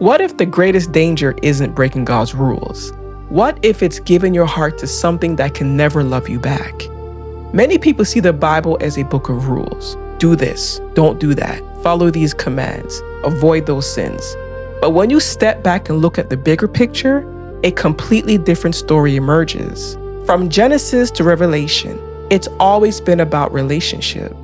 What if the greatest danger isn't breaking God's rules? What if it's giving your heart to something that can never love you back? Many people see the Bible as a book of rules. Do this, don't do that, follow these commands, avoid those sins. But when you step back and look at the bigger picture, a completely different story emerges. From Genesis to Revelation, it's always been about relationship.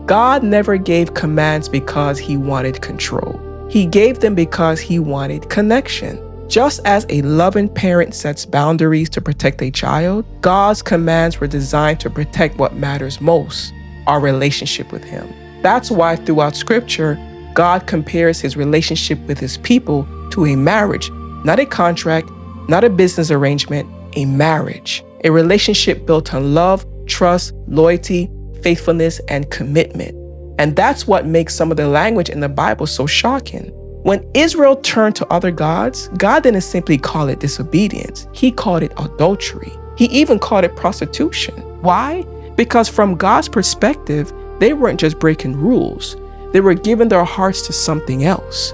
God never gave commands because he wanted control. He gave them because he wanted connection. Just as a loving parent sets boundaries to protect a child, God's commands were designed to protect what matters most, our relationship with him. That's why throughout Scripture, God compares his relationship with his people to a marriage, not a contract, not a business arrangement, a marriage. A relationship built on love, trust, loyalty, faithfulness, and commitment. And that's what makes some of the language in the Bible so shocking. When Israel turned to other gods, God didn't simply call it disobedience. He called it adultery. He even called it prostitution. Why? Because from God's perspective, they weren't just breaking rules. They were giving their hearts to something else.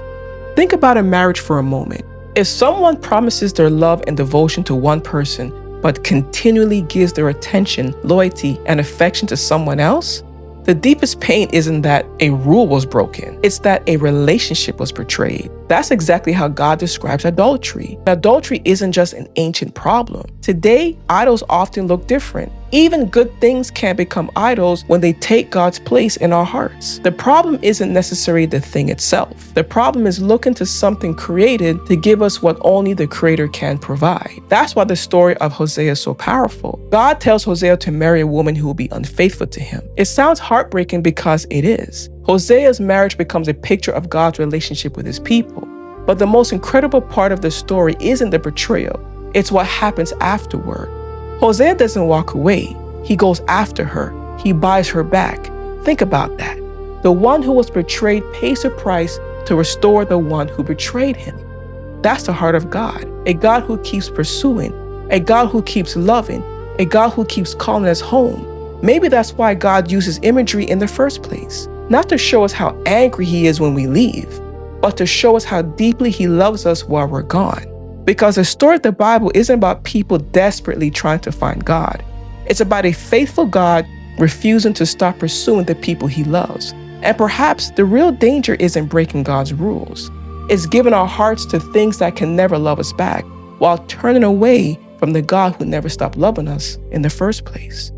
Think about a marriage for a moment. If someone promises their love and devotion to one person, but continually gives their attention, loyalty, and affection to someone else, the deepest pain isn't that a rule was broken, it's that a relationship was betrayed. That's exactly how God describes adultery. Adultery isn't just an ancient problem. Today, idols often look different. Even good things can become idols when they take God's place in our hearts. The problem isn't necessarily the thing itself. The problem is looking to something created to give us what only the Creator can provide. That's why the story of Hosea is so powerful. God tells Hosea to marry a woman who will be unfaithful to him. It sounds heartbreaking because it is. Hosea's marriage becomes a picture of God's relationship with his people. But the most incredible part of the story isn't the betrayal. It's what happens afterward. Hosea doesn't walk away. He goes after her. He buys her back. Think about that. The one who was betrayed pays a price to restore the one who betrayed him. That's the heart of God. A God who keeps pursuing. A God who keeps loving. A God who keeps calling us home. Maybe that's why God uses imagery in the first place. Not to show us how angry he is when we leave, but to show us how deeply he loves us while we're gone. Because the story of the Bible isn't about people desperately trying to find God. It's about a faithful God refusing to stop pursuing the people he loves. And perhaps the real danger isn't breaking God's rules. It's giving our hearts to things that can never love us back, while turning away from the God who never stopped loving us in the first place.